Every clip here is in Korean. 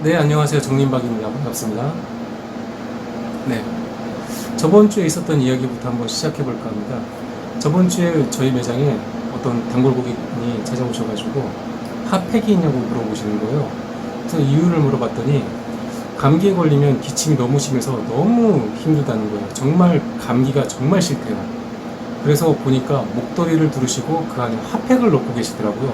네, 안녕하세요. 정림박입니다. 반갑습니다. 네, 저번 주에 있었던 이야기부터 한번 시작해 볼까 합니다. 저번 주에 저희 매장에 어떤 단골 고객분이 찾아오셔가지고 핫팩이 있냐고 물어보시는 거예요. 그래서 이유를 물어봤더니 감기에 걸리면 기침이 너무 심해서 너무 힘들다는 거예요. 정말 감기가 정말 싫대요. 그래서 보니까 목도리를 두르시고 그 안에 핫팩을 넣고 계시더라고요.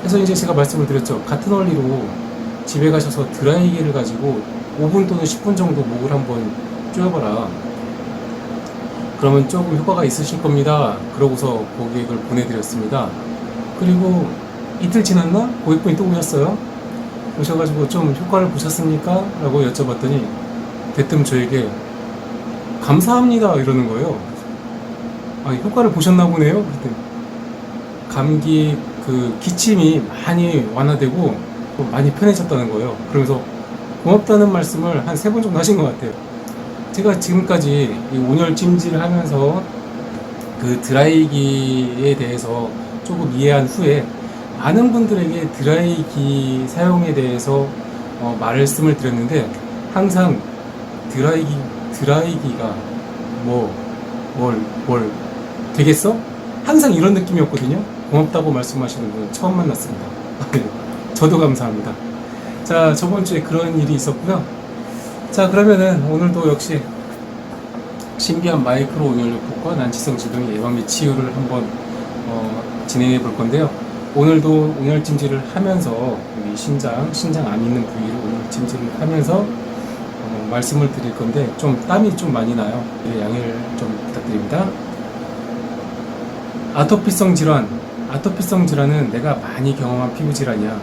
그래서 이제 제가 말씀을 드렸죠. 같은 원리로 집에 가셔서 드라이기를 가지고 5분 또는 10분 정도 목을 한번 쪼여봐라. 그러면 조금 효과가 있으실 겁니다. 그러고서 고객을 보내드렸습니다. 그리고 이틀 지났나? 고객분이 또 오셨어요. 오셔가지고 좀 효과를 보셨습니까? 라고 여쭤봤더니 대뜸 저에게 감사합니다 이러는 거예요. 아, 효과를 보셨나 보네요. 그랬더니 감기 그 기침이 많이 완화되고 많이 편해졌다는 거예요. 그러면서 고맙다는 말씀을 한 3번 정도 하신 것 같아요. 제가 지금까지 이 온열 찜질을 하면서 그 드라이기에 대해서 조금 이해한 후에 많은 분들에게 드라이기 사용에 대해서 말씀을 드렸는데 항상 드라이기가 뭘 되겠어? 항상 이런 느낌이었거든요. 고맙다고 말씀하시는 분 처음 만났습니다. 저도 감사합니다. 자, 저번 주에 그런 일이 있었고요. 자, 그러면은 오늘도 역시 신비한 마이크로 온열요법과 난치성 질병의 예방 및 치유를 한번 진행해 볼 건데요. 오늘도 온열찜질을 하면서 여기 신장 암 있는 부위를 온열찜질을 하면서 말씀을 드릴 건데 좀 땀이 좀 많이 나요. 양해를 좀 부탁드립니다. 아토피성 질환은 내가 많이 경험한 피부 질환이야.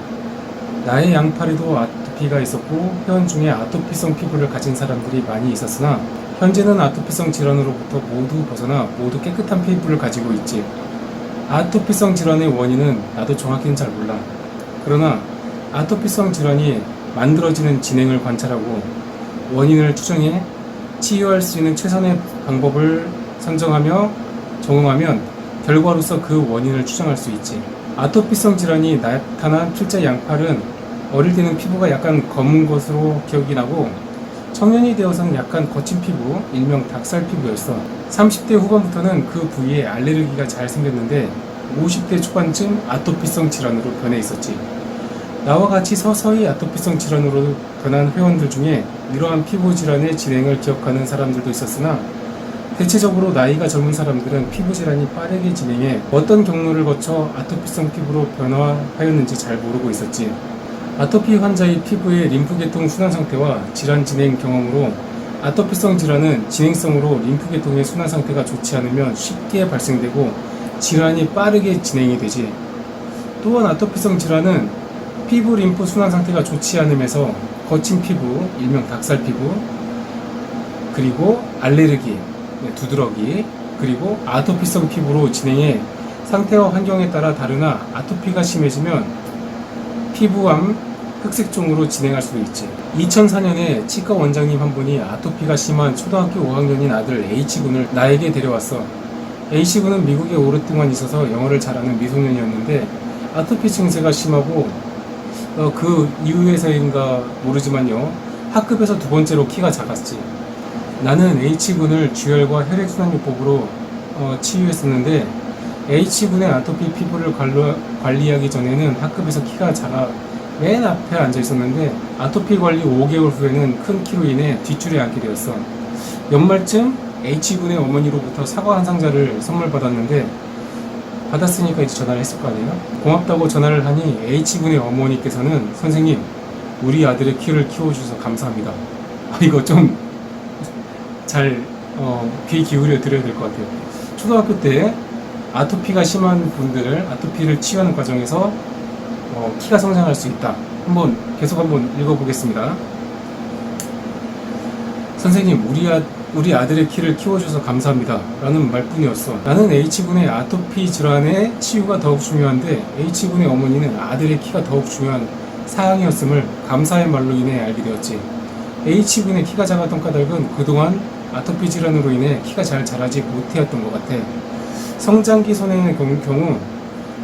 나의 양팔에도 아토피가 있었고 회원 중에 아토피성 피부를 가진 사람들이 많이 있었으나 현재는 아토피성 질환으로부터 모두 벗어나 모두 깨끗한 피부를 가지고 있지. 아토피성 질환의 원인은 나도 정확히는 잘 몰라. 그러나 아토피성 질환이 만들어지는 진행을 관찰하고 원인을 추정해 치유할 수 있는 최선의 방법을 선정하며 적용하면 결과로서 그 원인을 추정할 수 있지. 아토피성 질환이 나타난 필자 양팔은 어릴 때는 피부가 약간 검은 것으로 기억이 나고 청년이 되어서는 약간 거친 피부, 일명 닭살 피부였어. 30대 후반부터는 그 부위에 알레르기가 잘 생겼는데 50대 초반쯤 아토피성 질환으로 변해 있었지. 나와 같이 서서히 아토피성 질환으로 변한 회원들 중에 이러한 피부 질환의 진행을 기억하는 사람들도 있었으나 대체적으로 나이가 젊은 사람들은 피부 질환이 빠르게 진행해 어떤 경로를 거쳐 아토피성 피부로 변화하였는지 잘 모르고 있었지. 아토피 환자의 피부의 림프계통 순환 상태와 질환 진행 경험으로 아토피성 질환은 진행성으로 림프계통의 순환 상태가 좋지 않으면 쉽게 발생되고 질환이 빠르게 진행이 되지. 또한 아토피성 질환은 피부 림프 순환 상태가 좋지 않음에서 거친 피부, 일명 닭살 피부, 그리고 알레르기, 두드러기, 그리고 아토피성 피부로 진행해 상태와 환경에 따라 다르나 아토피가 심해지면 피부암, 흑색종으로 진행할 수도 있지. 2004년에 치과 원장님 한 분이 아토피가 심한 초등학교 5학년인 아들 H군을 나에게 데려왔어. H군은 미국에 오랫동안 있어서 영어를 잘하는 미소년이었는데 아토피 증세가 심하고 그 이후에서인가 모르지만요, 학급에서 2번째로 키가 작았지. 나는 H군을 주열과 혈액순환요법으로 치유했었는데 H군의 아토피 피부를 관리하기 전에는 학급에서 키가 작아 맨 앞에 앉아 있었는데 아토피 관리 5개월 후에는 큰 키로 인해 뒷줄에 앉게 되었어. 연말쯤 H군의 어머니로부터 사과 한 상자를 선물 받았는데 받았으니까 이제 전화를 했을 거 아니에요? 고맙다고 전화를 하니 H군의 어머니께서는 선생님, 우리 아들의 키를 키워주셔서 감사합니다. 이거 좀 잘 귀 기울여 드려야 될 것 같아요. 초등학교 때 아토피가 심한 분들을 아토피를 치유하는 과정에서 키가 성장할 수 있다. 계속 한번 읽어보겠습니다. 선생님, 우리 아들의 키를 키워줘서 감사합니다. 라는 말뿐이었어. 나는 H군의 아토피 질환의 치유가 더욱 중요한데 H군의 어머니는 아들의 키가 더욱 중요한 사항이었음을 감사의 말로 인해 알게 되었지. H군의 키가 작았던 까닭은 그동안 아토피 질환으로 인해 키가 잘 자라지 못해왔던 것 같아. 성장기 소년의 경우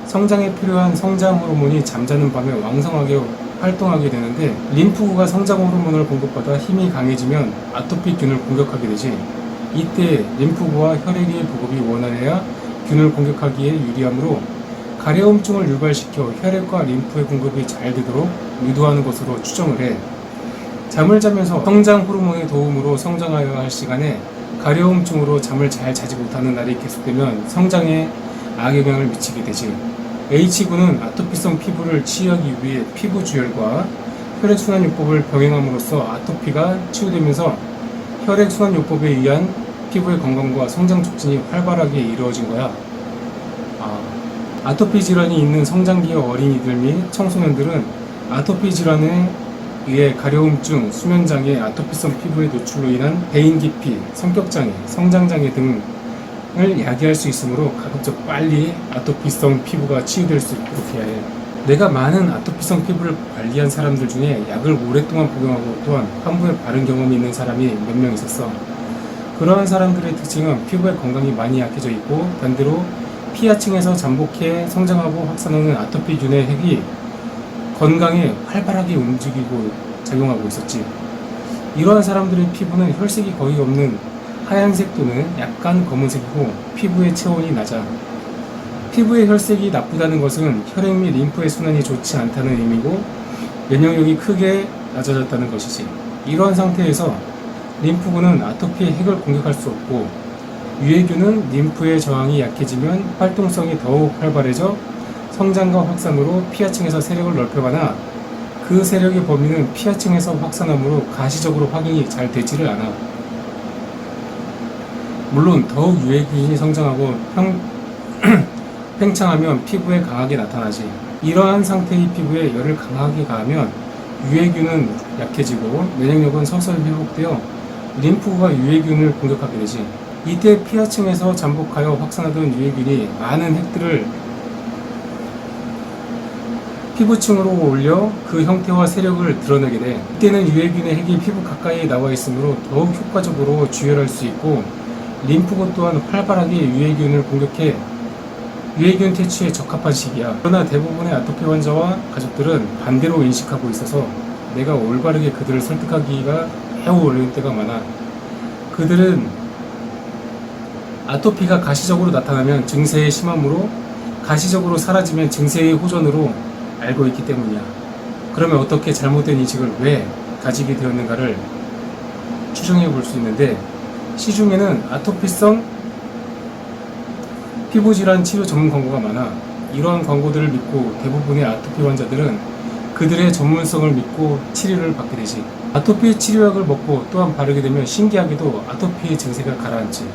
성장에 필요한 성장 호르몬이 잠자는 밤에 왕성하게 활동하게 되는데, 림프구가 성장 호르몬을 공급받아 힘이 강해지면 아토피균을 공격하게 되지. 이때 림프구와 혈액의 보급이 원활해야 균을 공격하기에 유리하므로 가려움증을 유발시켜 혈액과 림프의 공급이 잘 되도록 유도하는 것으로 추정을 해. 잠을 자면서 성장 호르몬의 도움으로 성장하여야 할 시간에 가려움증으로 잠을 잘 자지 못하는 날이 계속되면 성장에 악영향을 미치게 되지. H군은 아토피성 피부를 치유하기 위해 피부 주열과 혈액순환요법을 병행함으로써 아토피가 치유되면서 혈액순환요법에 의한 피부의 건강과 성장 촉진이 활발하게 이루어진 거야. 아토피 질환이 있는 성장기의 어린이들 및 청소년들은 아토피 질환에 의해 가려움증, 수면장애, 아토피성 피부의 노출로 인한 대인기피, 성격장애, 성장장애 등을 야기할 수 있으므로 가급적 빨리 아토피성 피부가 치유될 수 있도록 해야 해. 내가 많은 아토피성 피부를 관리한 사람들 중에 약을 오랫동안 복용하고 또한 환부에 바른 경험이 있는 사람이 몇 명 있었어. 그러한 사람들의 특징은 피부의 건강이 많이 약해져 있고, 반대로 피하층에서 잠복해 성장하고 확산하는 아토피균의 핵이 건강에 활발하게 움직이고 작용하고 있었지. 이러한 사람들의 피부는 혈색이 거의 없는 하얀색 또는 약간 검은색이고 피부의 체온이 낮아. 피부의 혈색이 나쁘다는 것은 혈액 및 림프의 순환이 좋지 않다는 의미고 면역력이 크게 낮아졌다는 것이지. 이러한 상태에서 림프군은 아토피의 핵을 공격할 수 없고, 유해균은 림프의 저항이 약해지면 활동성이 더욱 활발해져 성장과 확산으로 피하층에서 세력을 넓혀가나 그 세력의 범위는 피하층에서 확산함으로 가시적으로 확인이 잘 되지를 않아. 물론 더욱 유해균이 성장하고 팽창하면 피부에 강하게 나타나지. 이러한 상태의 피부에 열을 강하게 가하면 유해균은 약해지고 면역력은 서서히 회복되어 림프구가 유해균을 공격하게 되지. 이때 피하층에서 잠복하여 확산하던 유해균이 많은 핵들을 피부층으로 올려 그 형태와 세력을 드러내게 돼. 이때는 유해균의 핵이 피부 가까이에 나와 있으므로 더욱 효과적으로 주혈할 수 있고, 림프구 또한 활발하게 유해균을 공격해 유해균 퇴치에 적합한 시기야. 그러나 대부분의 아토피 환자와 가족들은 반대로 인식하고 있어서 내가 올바르게 그들을 설득하기가 매우 어려운 때가 많아. 그들은 아토피가 가시적으로 나타나면 증세의 심함으로, 가시적으로 사라지면 증세의 호전으로 알고 있기 때문이야. 그러면 어떻게 잘못된 인식을 왜 가지게 되었는가를 추정해 볼 수 있는데, 시중에는 아토피성 피부질환 치료 전문 광고가 많아. 이러한 광고들을 믿고 대부분의 아토피 환자들은 그들의 전문성을 믿고 치료를 받게 되지. 아토피 치료약을 먹고 또한 바르게 되면 신기하게도 아토피의 증세가 가라앉지.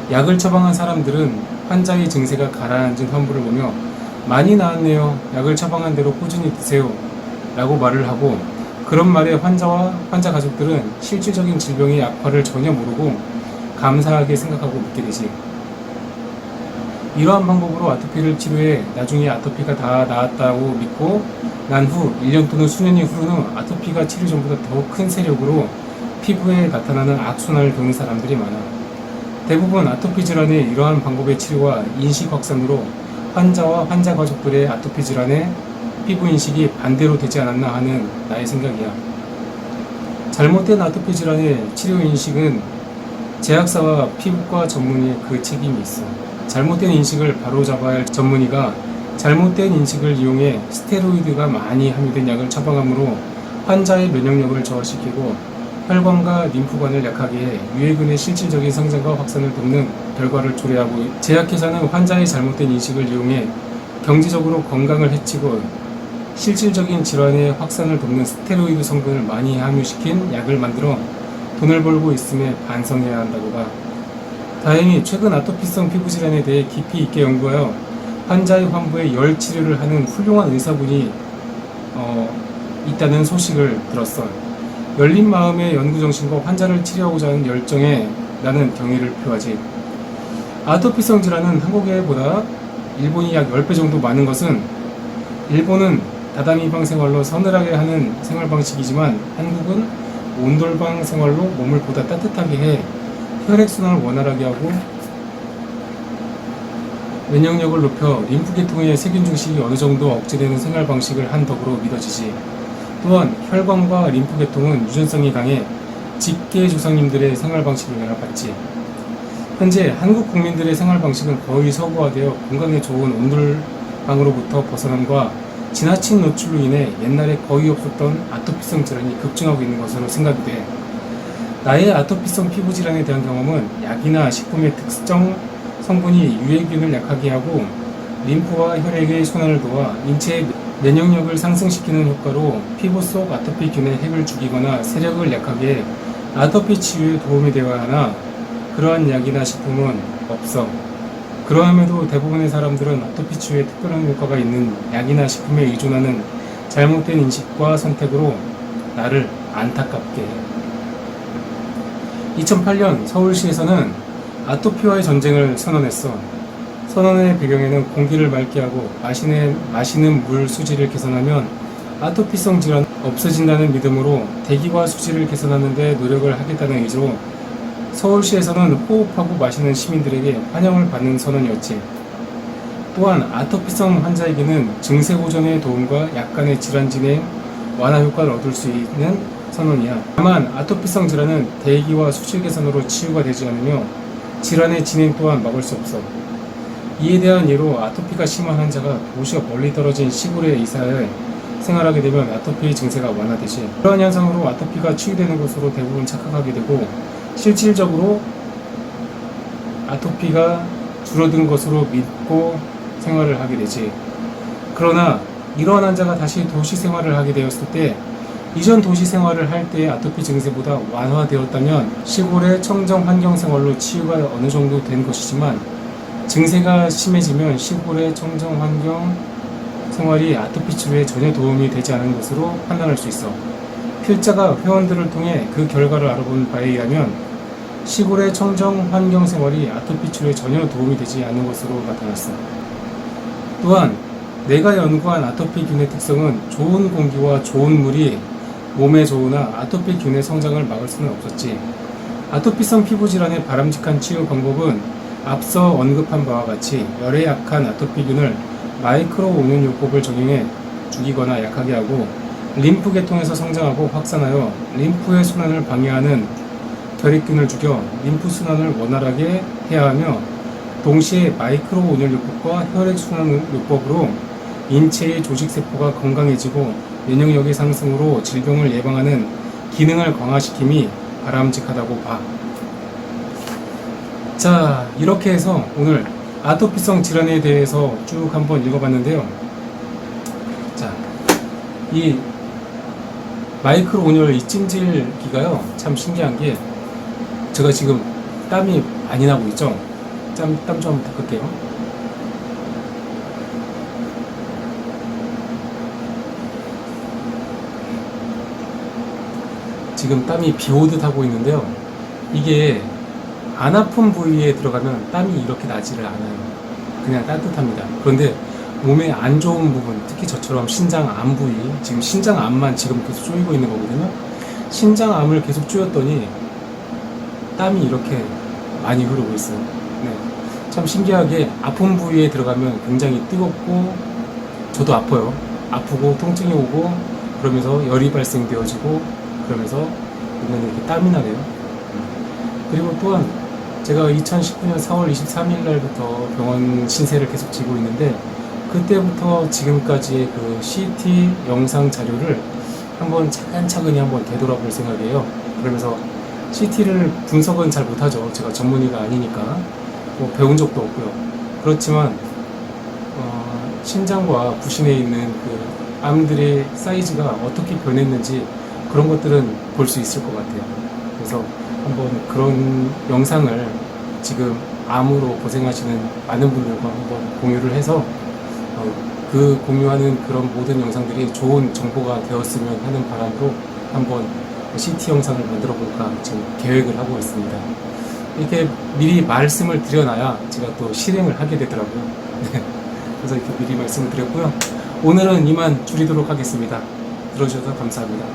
약을 처방한 사람들은 환자의 증세가 가라앉은 환부를 보며 많이 나았네요, 약을 처방한 대로 꾸준히 드세요 라고 말을 하고, 그런 말에 환자와 환자 가족들은 실질적인 질병의 악화를 전혀 모르고 감사하게 생각하고 믿게 되지. 이러한 방법으로 아토피를 치료해 나중에 아토피가 다 나았다고 믿고 난 후 1년 또는 수년이 흐른 후 아토피가 치료 전보다 더 큰 세력으로 피부에 나타나는 악순환을 겪는 사람들이 많아. 대부분 아토피 질환의 이러한 방법의 치료와 인식 확산으로 환자와 환자 가족들의 아토피 질환의 피부 인식이 반대로 되지 않았나 하는 나의 생각이야. 잘못된 아토피 질환의 치료 인식은 제약사와 피부과 전문의의 그 책임이 있어. 잘못된 인식을 바로잡아야 할 전문의가 잘못된 인식을 이용해 스테로이드가 많이 함유된 약을 처방함으로 환자의 면역력을 저하시키고 혈관과 림프관을 약하게 해 유해균의 실질적인 성장과 확산을 돕는 결과를 초래하고, 제약회사는 환자의 잘못된 인식을 이용해 경제적으로 건강을 해치고 실질적인 질환의 확산을 돕는 스테로이드 성분을 많이 함유시킨 약을 만들어 돈을 벌고 있음에 반성해야 한다고 봐. 다행히 최근 아토피성 피부질환에 대해 깊이 있게 연구하여 환자의 환부에 열 치료를 하는 훌륭한 의사분이 있다는 소식을 들었어. 열린 마음의 연구정신과 환자를 치료하고자 하는 열정에 나는 경의를 표하지. 아토피성 질환은 한국에보다 일본이 약 10배 정도 많은 것은, 일본은 다다미방 생활로 서늘하게 하는 생활 방식이지만 한국은 온돌방 생활로 몸을 보다 따뜻하게 해 혈액순환을 원활하게 하고 면역력을 높여 림프계통의 세균 증식이 어느 정도 억제되는 생활 방식을 한 덕으로 믿어지지. 또한 혈관과 림프 계통은 유전성이 강해 직계 조상님들의 생활 방식을 영향받지. 현재 한국 국민들의 생활 방식은 거의 서구화되어 건강에 좋은 온돌방으로부터 벗어남과 지나친 노출로 인해 옛날에 거의 없었던 아토피성 질환이 급증하고 있는 것으로 생각이 돼. 나의 아토피성 피부 질환에 대한 경험은 약이나 식품의 특정 성분이 유해균을 약하게 하고 림프와 혈액의 순환을 도와 인체의 면역력을 상승시키는 효과로 피부 속 아토피균의 핵을 죽이거나 세력을 약하게 해 아토피 치유에 도움이 되어야 하나 그러한 약이나 식품은 없어. 그러함에도 대부분의 사람들은 아토피 치유에 특별한 효과가 있는 약이나 식품에 의존하는 잘못된 인식과 선택으로 나를 안타깝게 해. 2008년 서울시에서는 아토피와의 전쟁을 선언했어. 선언의 배경에는 공기를 맑게 하고 마시는 물 수질을 개선하면 아토피성 질환 없어진다는 믿음으로 대기와 수질을 개선하는 데 노력을 하겠다는 의지로 서울시에서는 호흡하고 마시는 시민들에게 환영을 받는 선언이었지. 또한 아토피성 환자에게는 증세 보존의 도움과 약간의 질환 진행 완화 효과를 얻을 수 있는 선언이야. 다만 아토피성 질환은 대기와 수질 개선으로 치유가 되지 않으며 질환의 진행 또한 막을 수 없어. 이에 대한 예로 아토피가 심한 환자가 도시가 멀리 떨어진 시골에 이사해 생활하게 되면 아토피 증세가 완화되지. 그러한 현상으로 아토피가 치유되는 것으로 대부분 착각하게 되고 실질적으로 아토피가 줄어든 것으로 믿고 생활을 하게 되지. 그러나 이러한 환자가 다시 도시 생활을 하게 되었을 때 이전 도시 생활을 할 때의 아토피 증세보다 완화되었다면 시골의 청정 환경 생활로 치유가 어느 정도 된 것이지만 증세가 심해지면 시골의 청정 환경 생활이 아토피 치료에 전혀 도움이 되지 않은 것으로 판단할 수 있어. 필자가 회원들을 통해 그 결과를 알아본 바에 의하면 시골의 청정 환경 생활이 아토피 치료에 전혀 도움이 되지 않는 것으로 나타났어. 또한 내가 연구한 아토피균의 특성은 좋은 공기와 좋은 물이 몸에 좋으나 아토피균의 성장을 막을 수는 없었지. 아토피성 피부 질환의 바람직한 치유 방법은 앞서 언급한 바와 같이 열에 약한 아토피균을 마이크로 온연요법을 적용해 죽이거나 약하게 하고 림프 계통에서 성장하고 확산하여 림프의 순환을 방해하는 결핵균을 죽여 림프 순환을 원활하게 해야 하며 동시에 마이크로 온열요법과 혈액순환요법으로 인체의 조직세포가 건강해지고 면역력의 상승으로 질병을 예방하는 기능을 강화시킴이 바람직하다고 봐. 자, 이렇게 해서 오늘 아토피성 질환에 대해서 쭉 한번 읽어봤는데요. 자, 이 마이크로 온열 이 찜질기가요, 참 신기한 게 제가 지금 땀이 많이 나고 있죠? 땀 좀 닦을게요. 지금 땀이 비 오듯 하고 있는데요. 이게 안 아픈 부위에 들어가면 땀이 이렇게 나지를 않아요. 그냥 따뜻합니다. 그런데 몸에 안 좋은 부분, 특히 저처럼 신장암 부위, 지금 신장암만 지금 계속 쪼이고 있는 거거든요. 신장암을 계속 쪼였더니 땀이 이렇게 많이 흐르고 있어요. 네. 참 신기하게 아픈 부위에 들어가면 굉장히 뜨겁고 저도 아파요. 아프고 통증이 오고 그러면서 열이 발생되어지고 그러면서 보면 이렇게 땀이 나네요. 그리고 또한 제가 2019년 4월 23일 날부터 병원 신세를 계속 지고 있는데 그때부터 지금까지의 그 CT 영상 자료를 한번 차근차근히 한번 되돌아볼 생각이에요. 그러면서 CT를 분석은 잘 못하죠. 제가 전문의가 아니니까 뭐 배운 적도 없고요. 그렇지만 신장과 부신에 있는 그 암들의 사이즈가 어떻게 변했는지 그런 것들은 볼 수 있을 것 같아요. 그래서 한번 그런 영상을 지금 암으로 고생하시는 많은 분들과 한번 공유를 해서 그 공유하는 그런 모든 영상들이 좋은 정보가 되었으면 하는 바람으로 한번 CT 영상을 만들어 볼까 지금 계획을 하고 있습니다. 이렇게 미리 말씀을 드려놔야 제가 또 실행을 하게 되더라고요. 네. 그래서 이렇게 미리 말씀을 드렸고요. 오늘은 이만 줄이도록 하겠습니다. 들어주셔서 감사합니다.